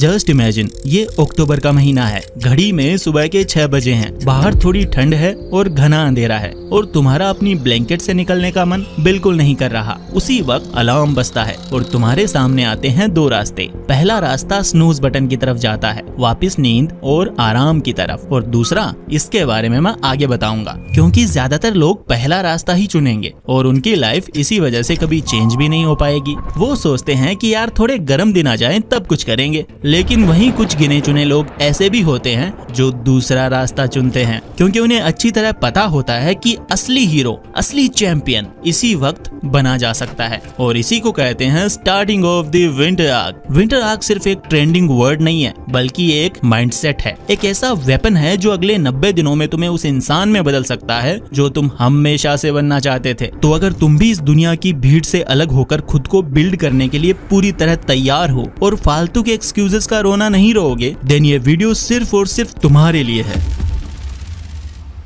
Just imagine, ये अक्टूबर का महीना है, घड़ी में सुबह के 6 बजे हैं, बाहर थोड़ी ठंड है और घना अंधेरा है और तुम्हारा अपनी ब्लैंकेट से निकलने का मन बिल्कुल नहीं कर रहा। उसी वक्त अलार्म बजता है और तुम्हारे सामने आते हैं दो रास्ते। पहला रास्ता स्नूज बटन की तरफ जाता है, वापस नींद और आराम की तरफ, और दूसरा, इसके बारे में मैं आगे बताऊंगा, क्योंकि ज्यादातर लोग पहला रास्ता ही चुनेंगे और उनकी लाइफ इसी वजह से कभी चेंज भी नहीं हो पाएगी। वो सोचते हैं कि यार थोड़े गर्म दिन आ जाएं तब कुछ करेंगे, लेकिन वहीं कुछ गिने चुने लोग ऐसे भी होते हैं जो दूसरा रास्ता चुनते हैं, क्योंकि उन्हें अच्छी तरह पता होता है कि असली हीरो, असली चैंपियन इसी वक्त बना जा सकता है। और इसी को कहते हैं starting of the winter arc. Winter arc सिर्फ एक ट्रेंडिंग वर्ड नहीं है, बल्कि एक माइंडसेट है, एक ऐसा वेपन है जो अगले 90 दिनों में तुम्हें उस इंसान में बदल सकता है जो तुम हमेशा से बनना चाहते थे। तो अगर तुम भी इस दुनिया की भीड़ से अलग होकर खुद को बिल्ड करने के लिए पूरी तरह तैयार हो और फालतू के एक्सक्यूजेस का रोना नहीं रोओगे, देन ये वीडियो सिर्फ और सिर्फ तुम्हारे लिए है।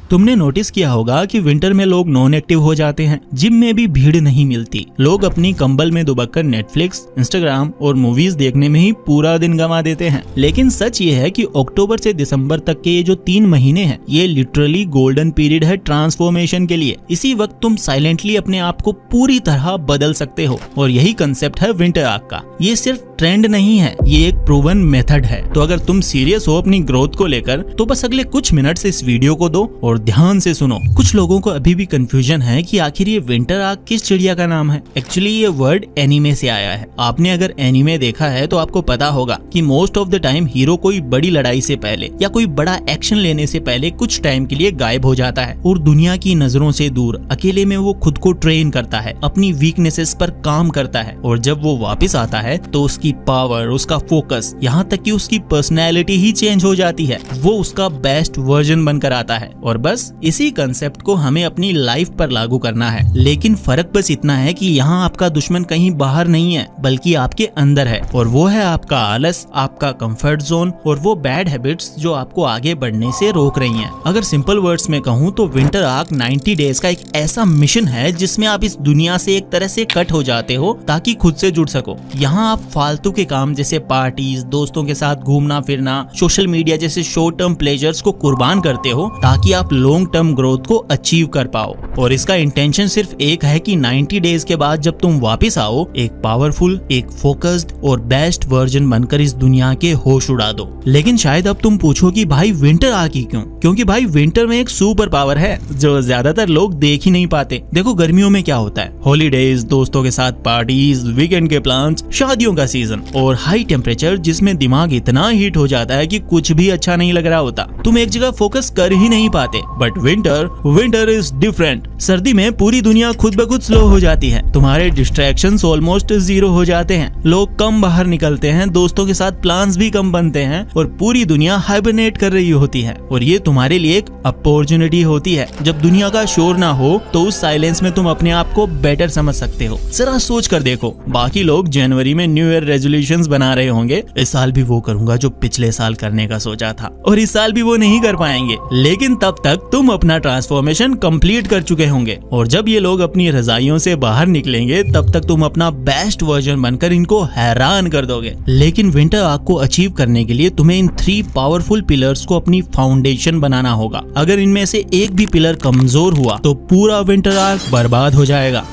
तुमने नोटिस किया होगा कि विंटर में लोग नॉन एक्टिव हो जाते हैं, जिम में भी भीड़ नहीं मिलती, लोग अपनी कंबल में दुबककर नेटफ्लिक्स, इंस्टाग्राम और मूवीज देखने में ही पूरा दिन गंवा देते हैं। लेकिन सच ये है कि अक्टूबर से दिसंबर तक के ये जो 3 महीने हैं, ये लिटरली गोल्डन पीरियड है ट्रांसफॉर्मेशन के लिए। इसी वक्त तुम साइलेंटली अपने आप को पूरी तरह बदल सकते हो, और यही कंसेप्ट है विंटर आर्क का। ये सिर्फ ट्रेंड नहीं है, ये एक प्रूवन मेथड है। तो अगर तुम सीरियस हो अपनी ग्रोथ को लेकर, तो बस अगले कुछ मिनट से इस वीडियो को दो और ध्यान से सुनो। कुछ लोगों को अभी भी कंफ्यूजन है कि आखिर ये विंटर आर्क किस चिड़िया का नाम है। एक्चुअली ये वर्ड एनीमे से आया है। आपने अगर एनीमे देखा है तो आपको पता होगा कि most of the time hero कोई बड़ी लड़ाई से पहले या कोई बड़ा एक्शन लेने से पहले कुछ टाइम के लिए गायब हो जाता है और दुनिया की नजरों से दूर अकेले में वो खुद को ट्रेन करता है, अपनी वीकनेसेस पर काम करता है, और जब वो वापस आता है तो उसकी पावर, उसका फोकस, यहाँ तक कि उसकी पर्सनैलिटी ही चेंज हो जाती है। वो उसका बेस्ट वर्जन बनकर आता है। और बस इसी कंसेप्ट को हमें अपनी लाइफ पर लागू करना है। लेकिन फर्क बस इतना है कि यहाँ आपका दुश्मन कहीं बाहर नहीं है, बल्कि आपके अंदर है, और वो है आपका आलस, आपका कंफर्ट जोन और वो बैड हैबिट्स जो आपको आगे बढ़ने से रोक रही हैं। अगर सिंपल वर्ड्स में कहूँ तो विंटर आर्क 90 डेज का एक ऐसा मिशन है जिसमें आप इस दुनिया से एक तरह से कट हो जाते हो ताकि खुद से जुड़ सको। यहाँ आप फालतू के काम जैसे पार्टीज, दोस्तों के साथ घूमना फिरना, सोशल मीडिया जैसे शॉर्ट टर्म प्लेजर्स को कुर्बान करते हो ताकि आप लॉन्ग टर्म ग्रोथ को अचीव कर पाओ। और इसका इंटेंशन सिर्फ एक है कि 90 डेज के बाद जब तुम वापस आओ, एक पावरफुल, एक फोकस्ड और बेस्ट वर्जन बनकर इस दुनिया के होश उड़ा दो। लेकिन शायद अब तुम पूछो कि भाई विंटर आर्क ही क्यों? क्योंकि भाई विंटर में एक सुपर पावर है जो ज्यादातर लोग देख ही नहीं पाते। देखो गर्मियों में क्या होता है, हॉलीडेज, दोस्तों के साथ पार्टीज, वीकेंड के प्लान्स, शादियों का सीजन और हाई टेम्परेचर जिसमें दिमाग इतना हीट हो जाता है कि कुछ भी अच्छा नहीं लग रहा होता, तुम एक जगह फोकस कर ही नहीं पाते। But winter is different. सर्दी में पूरी दुनिया खुद ब खुद स्लो हो जाती है, तुम्हारे डिस्ट्रैक्शंस ऑलमोस्ट जीरो हो जाते हैं, लोग कम बाहर निकलते हैं, दोस्तों के साथ प्लान्स भी कम बनते हैं और पूरी दुनिया हाइबरनेट कर रही होती है। और ये तुम्हारे लिए एक अपॉर्चुनिटी होती है। जब दुनिया का शोर ना हो तो उस साइलेंस में तुम अपने आप को बेटर समझ सकते हो। जरा सोच कर देखो, बाकी लोग जनवरी में न्यू ईयर रेजोल्यूशंस बना रहे होंगे, इस साल भी वो करूंगा जो पिछले साल करने का सोचा था, और इस साल भी वो नहीं कर पाएंगे। लेकिन तब तक तुम अपना ट्रांसफॉर्मेशन कंप्लीट कर चुके होंगे, और जब ये लोग अपनी रजाइयों से बाहर निकलेंगे तब तक तुम अपना बेस्ट वर्जन बनकर इनको हैरान कर दोगे। लेकिन विंटर आर्क को अचीव करने के लिए तुम्हें इन 3 पावरफुल पिलर्स को अपनी फाउंडेशन बनाना होगा। अगर इनमें से एक भी पिलर कमजोर हुआ तो पूरा विंटर आर्क बर्बाद हो जाएगा।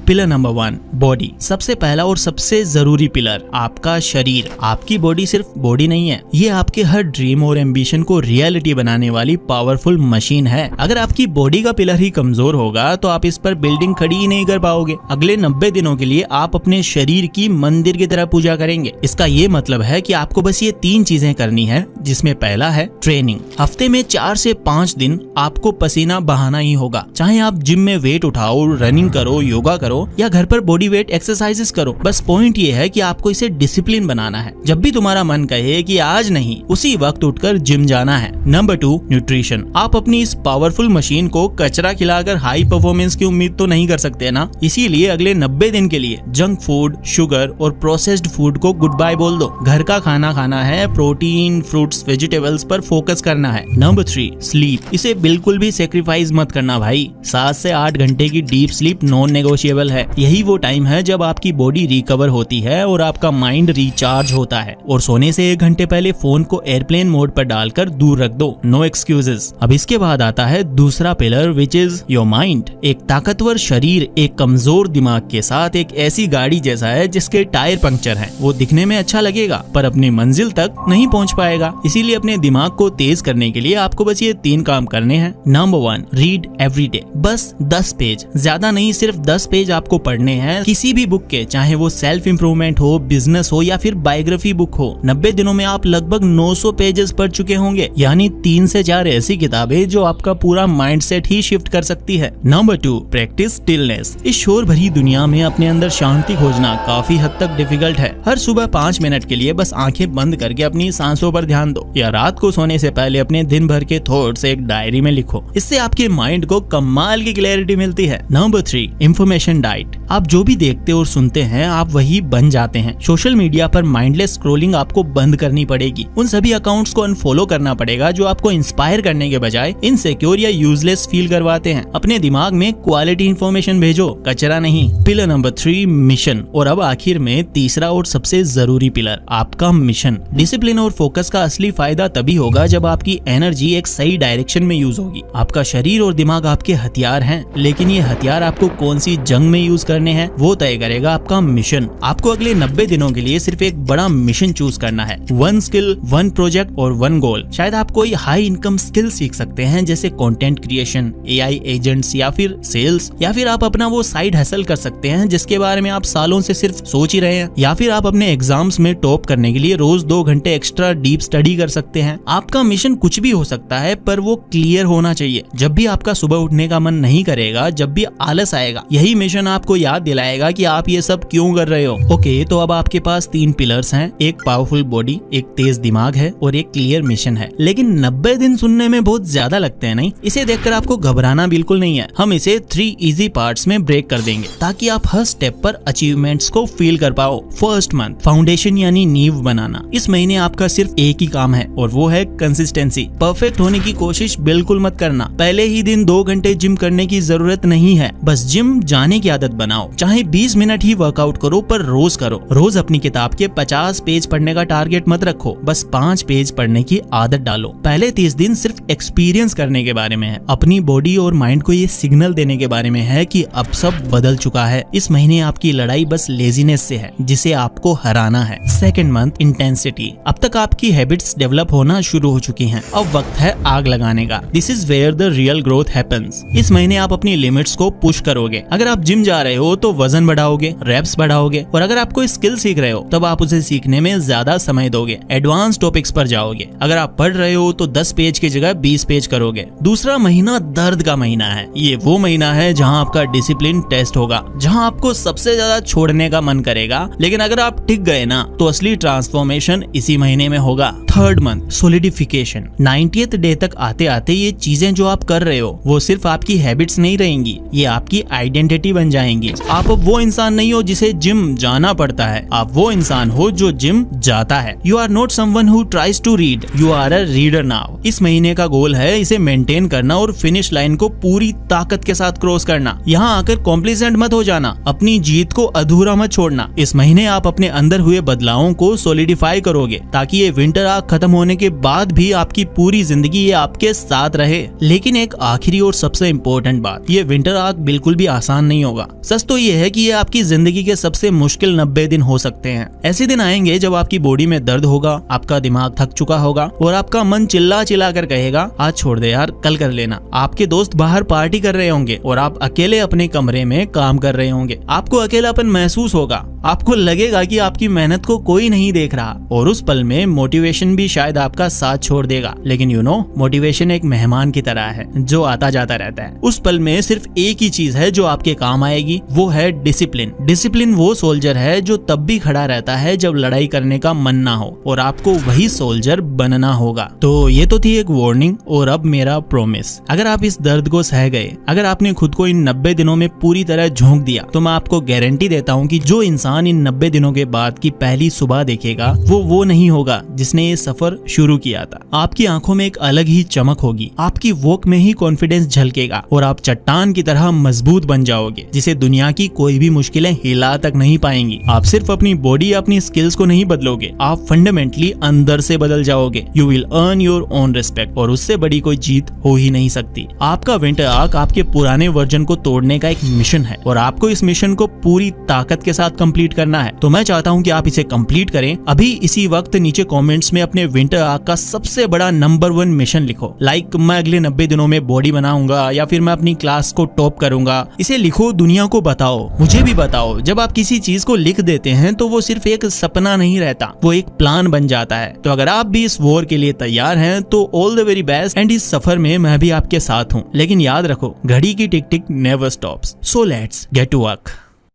Pillar number 1, body. सबसे पहला और सबसे जरूरी पिलर आपका शरीर। आपकी बॉडी सिर्फ बॉडी नहीं है, ये आपके हर ड्रीम और एम्बिशन को रियलिटी बनाने वाली पावरफुल मशीन है। अगर आपकी बॉडी का पिलर ही कमजोर होगा तो आप इस पर बिल्डिंग खड़ी ही नहीं कर पाओगे। अगले 90 दिनों के लिए आप अपने शरीर की मंदिर की तरह पूजा करेंगे। इसका ये मतलब है कि आपको बस ये 3 चीजें करनी है, जिसमें पहला है ट्रेनिंग। हफ्ते में 4 से 5 दिन आपको पसीना बहाना ही होगा, चाहे आप जिम में वेट उठाओ, रनिंग करो, योगा करो या घर पर बॉडी वेट एक्सरसाइजेस करो। बस पॉइंट ये है कि आपको इसे डिसिप्लिन बनाना है। जब भी तुम्हारा मन कहे कि आज नहीं, उसी वक्त उठकर जिम जाना है। Number 2, nutrition. आप अपनी इस पावरफुल मशीन को कचरा खिलाकर हाई परफॉर्मेंस की उम्मीद तो नहीं कर सकते ना। इसीलिए अगले 90 दिन के लिए जंक फूड, शुगर और प्रोसेस्ड फूड को गुड बाय बोल दो। घर का खाना खाना है, प्रोटीन, फ्रूट्स, वेजिटेबल्स पर फोकस करना है। Number 3, sleep. इसे बिल्कुल भी सेक्रीफाइस मत करना भाई। 7 से 8 घंटे की deep sleep non negotiable survival है। यही वो टाइम है जब आपकी बॉडी रिकवर होती है और आपका माइंड रिचार्ज होता है। और सोने से 1 घंटे पहले फोन को एयरप्लेन मोड पर डालकर दूर रख दो, नो एक्सक्यूजेस। अब इसके बाद आता है दूसरा pillar which is your mind. एक ताकतवर शरीर एक कमजोर दिमाग के साथ एक ऐसी गाड़ी जैसा है जिसके टायर पंक्चर हैं। वो दिखने में अच्छा लगेगा पर अपनी मंजिल तक नहीं पहुंच पाएगा। इसीलिए अपने दिमाग को तेज करने के लिए आपको बस ये 3 काम करने हैं। Number 1, read every day. बस 10 पेज, ज्यादा नहीं, सिर्फ 10 पेज आपको पढ़ने हैं किसी भी बुक के, चाहे वो सेल्फ इंप्रूवमेंट हो, बिजनेस हो या फिर बायोग्राफी बुक हो। 90 दिनों में आप लगभग 900 पेजेस पढ़ चुके होंगे, यानी 3 से 4 ऐसी किताबें जो आपका पूरा माइंडसेट ही शिफ्ट कर सकती है। Number 2, practice stillness. इस शोर भरी दुनिया में अपने अंदर शांति खोजना काफी हद तक डिफिकल्ट है। हर सुबह 5 मिनट के लिए बस आंखें बंद करके अपनी सांसों पर ध्यान दो, या रात को सोने से पहले अपने दिन भर के थॉट्स एक डायरी में लिखो। इससे आपके माइंड को कमाल की क्लैरिटी मिलती है। Number 3, information diet. आप जो भी देखते और सुनते हैं आप वही बन जाते हैं। सोशल मीडिया पर माइंडलेस स्क्रॉलिंग आपको बंद करनी पड़ेगी। उन सभी अकाउंट्स को अनफॉलो करना पड़ेगा जो आपको इंस्पायर करने के बजाय इनसिक्योर या यूजलेस फील करवाते हैं। अपने दिमाग में क्वालिटी इंफॉर्मेशन भेजो, कचरा नहीं। Pillar number 3, mission. और अब आखिर में तीसरा और सबसे जरूरी पिलर, आपका मिशन। डिसिप्लिन और फोकस का असली फायदा तभी होगा जब आपकी एनर्जी एक सही डायरेक्शन में यूज होगी। आपका शरीर और दिमाग आपके हथियार हैं, लेकिन ये हथियार आपको कौन सी जंग में यूज करने हैं वो तय करेगा आपका मिशन। आपको अगले 90 दिनों के लिए सिर्फ एक बड़ा मिशन चूज करना है। 1 स्किल, 1 प्रोजेक्ट और 1 गोल। शायद आप कोई हाई इनकम स्किल सीख सकते हैं जैसे कंटेंट क्रिएशन, AI एजेंट्स या फिर सेल्स, या फिर आप अपना वो साइड हसल कर सकते हैं जिसके बारे में आप सालों से सिर्फ सोच ही रहे हैं, या फिर आप अपने एग्जाम्स में टॉप करने के लिए रोज 2 घंटे एक्स्ट्रा डीप स्टडी कर सकते हैं। आपका मिशन कुछ भी हो सकता है पर वो क्लियर होना चाहिए। जब भी आपका सुबह उठने का मन नहीं करेगा, जब भी आलस आएगा, यही मिशन आपको याद दिलाएगा कि आप ये सब क्यों कर रहे हो। ओके, तो अब आपके पास 3 पिलर्स हैं, एक पावरफुल बॉडी, एक तेज दिमाग है और एक क्लियर मिशन है। लेकिन 90 दिन सुनने में बहुत ज्यादा लगते हैं, नहीं? इसे देखकर आपको घबराना बिल्कुल नहीं है। हम इसे 3 इजी पार्ट्स में ब्रेक कर देंगे ताकि आप हर स्टेप पर अचीवमेंट्स को फील कर पाओ। फर्स्ट मंथ, फाउंडेशन यानी नींव बनाना। इस महीने आपका सिर्फ एक ही काम है और वो है कंसिस्टेंसी। परफेक्ट होने की कोशिश बिल्कुल मत करना। पहले ही दिन 2 घंटे जिम करने की जरूरत नहीं है, बस जिम जाने की आदत बनाओ। चाहे 20 मिनट ही वर्कआउट करो पर रोज करो। रोज अपनी किताब के 50 पेज पढ़ने का टारगेट मत रखो, बस 5 पेज पढ़ने की आदत डालो। पहले 30 दिन सिर्फ एक्सपीरियंस करने के बारे में है, अपनी बॉडी और माइंड को ये सिग्नल देने के बारे में है कि अब सब बदल चुका है। इस महीने आपकी लड़ाई बस लेजीनेस से है जिसे आपको हराना है। Second month, intensity. अब तक आपकी हैबिट्स डेवलप होना शुरू हो चुकी हैं, अब वक्त है आग लगाने का। This is where the real growth happens. इस महीने आप अपनी लिमिट्स को पुश करोगे। अगर आप जिम जा रहे हो तो वजन बढ़ाओगे, रेप्स बढ़ाओगे, और अगर आप कोई स्किल सीख रहे हो तब आप उसे सीखने में ज्यादा समय दोगे, एडवांस टॉपिक्स पर जाओगे। अगर आप पढ़ रहे हो तो 10 पेज की जगह 20 पेज करोगे। दूसरा महीना दर्द का महीना है। ये वो महीना है जहां आपका डिसिप्लिन टेस्ट होगा, जहां आपको सबसे ज्यादा छोड़ने का मन करेगा। लेकिन अगर आप टिक गए ना तो असली ट्रांसफॉर्मेशन इसी महीने में होगा। Third month, solidification. 90th day तक आते आते ये चीजें जो आप कर रहे हो वो सिर्फ आपकी हैबिट्स नहीं रहेंगी, ये आपकी आइडेंटिटी बन जाएंगी। आप अब वो इंसान नहीं हो जिसे जिम जाना पड़ता है, आप वो इंसान हो जो जिम जाता है। You are not someone who tries to read, you are a reader now. इस महीने का गोल है इसे मेंटेन करना और फिनिश लाइन को पूरी ताकत के साथ क्रॉस करना। यहाँ आकर कॉम्प्लिसेंट मत हो जाना, अपनी जीत को अधूरा मत छोड़ना। इस महीने आप अपने अंदर हुए बदलावों को सॉलिडिफाई करोगे ताकि ये विंटर आग खत्म होने के बाद भी आपकी पूरी जिंदगी ये आपके साथ रहे। लेकिन एक आखिरी और सबसे इम्पोर्टेंट बात, ये विंटर आग बिल्कुल भी आसान नहीं होगा। सच तो ये है कि ये आपकी जिंदगी के सबसे मुश्किल 90 दिन हो सकते हैं। ऐसे दिन आएंगे जब आपकी बॉडी में दर्द होगा, आपका दिमाग थक चुका होगा और आपका मन चिल्ला चिल्ला कर कहेगा आज छोड़ दे यार, कल कर लेना। आपके दोस्त बाहर पार्टी कर रहे होंगे और आप अकेले अपने कमरे में काम कर रहे होंगे। आपको अकेलापन महसूस होगा, आपको लगेगा कि आपकी मेहनत को कोई नहीं देख रहा, और उस पल में मोटिवेशन भी शायद आपका साथ छोड़ देगा। लेकिन यू नो, मोटिवेशन एक मेहमान की तरह है जो आता जाता रहता है। उस पल में सिर्फ एक ही चीज है जो आपके काम आएगी, वो है डिसिप्लिन। डिसिप्लिन वो सोल्जर है जो तब भी खड़ा रहता है जब लड़ाई करने का मन ना हो, और आपको वही सोल्जर बनना होगा। तो ये तो थी एक वार्निंग, और अब मेरा प्रॉमिस। अगर आप इस दर्द को सह गए, अगर आपने खुद को इन 90 दिनों में पूरी तरह झोंक दिया, तो मैं आपको गारंटी देता हूँ कि जो इंसान इंसान इन 90 दिनों के बाद की पहली सुबह देखेगा वो नहीं होगा जिसने ये सफर शुरू किया था। आपकी आंखों में एक अलग ही चमक होगी, आपकी वॉक में ही कॉन्फिडेंस झलकेगा और आप चट्टान की तरह मजबूत बन जाओगे जिसे दुनिया की कोई भी मुश्किलें हिला तक नहीं पाएंगी। आप सिर्फ अपनी बॉडी या अपनी स्किल्स को नहीं बदलोगे, आप फंडामेंटली अंदर से बदल जाओगे। You will earn your own respect और उससे बड़ी कोई जीत हो ही नहीं सकती। आपका विंटर आर्क आपके पुराने वर्जन को तोड़ने का एक मिशन है और आपको इस मिशन को पूरी ताकत के साथ कंप्लीट करना है। तो मैं चाहता हूं कि आप इसे कंप्लीट करें। अभी इसी वक्त नीचे कमेंट्स में अपने विंटर आर्क का सबसे बड़ा नंबर 1 मिशन लिखो। लाइक मैं अगले 90 दिनों में बॉडी बनाऊंगा या फिर मैं अपनी क्लास को टॉप करूंगा। इसे लिखो, दुनिया को बताओ, मुझे भी बताओ। जब आप किसी चीज को लिख देते हैं तो वो सिर्फ एक सपना नहीं रहता, वो एक प्लान बन जाता है। तो अगर आप भी इस वॉर के लिए तैयार हैं तो all the very best and इस सफर में मैं भी आपके साथ हूँ। लेकिन याद रखो, घड़ी की tick tick never stops. So let's get to work.